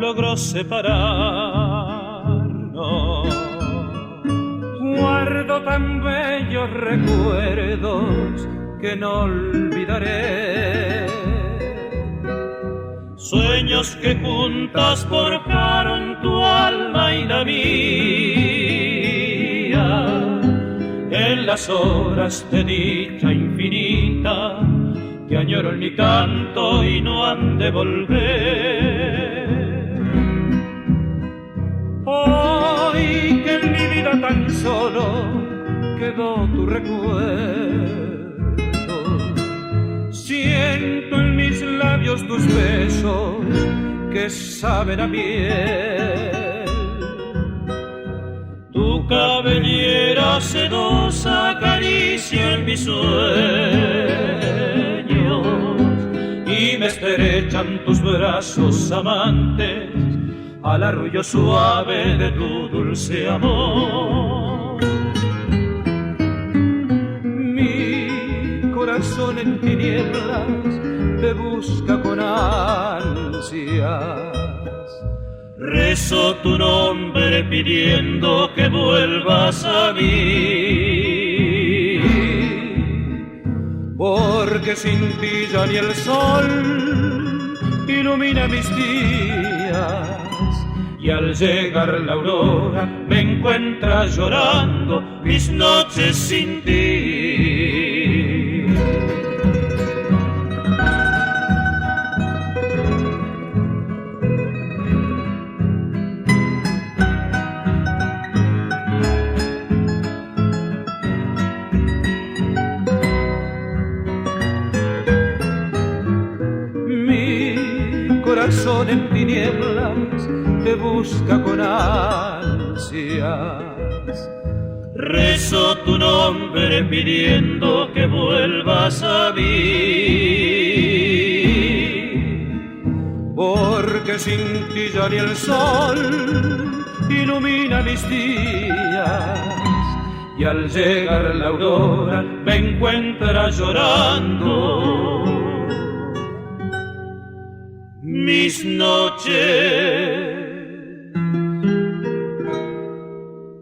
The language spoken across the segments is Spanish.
logró separarnos. Guardo tan bellos recuerdos que no olvidaré. Sueños que juntas forjaron tu alma y la mía. En las horas de dicha infinita que añoro en mi canto y no han de volver. Hoy que en mi vida tan solo quedó tu recuerdo, siento en mis labios tus besos que saben a miel. Tu cabellera sedosa acaricia en mis sueños y me estrechan tus brazos amantes al arrullo suave de tu dulce amor. Mi corazón en tinieblas te busca con ansias. Rezo tu nombre pidiendo que vuelvas a mí, porque sin ti ya ni el sol ilumina mis días, y al llegar la aurora me encuentras llorando mis noches sin ti. Corazón en tinieblas te busca con ansias. Rezo tu nombre pidiendo que vuelvas a mí, porque sin ti ya ni el sol ilumina mis días, y al llegar la aurora me encuentras llorando mis noches.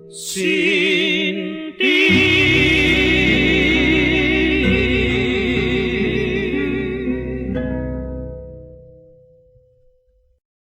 Sí.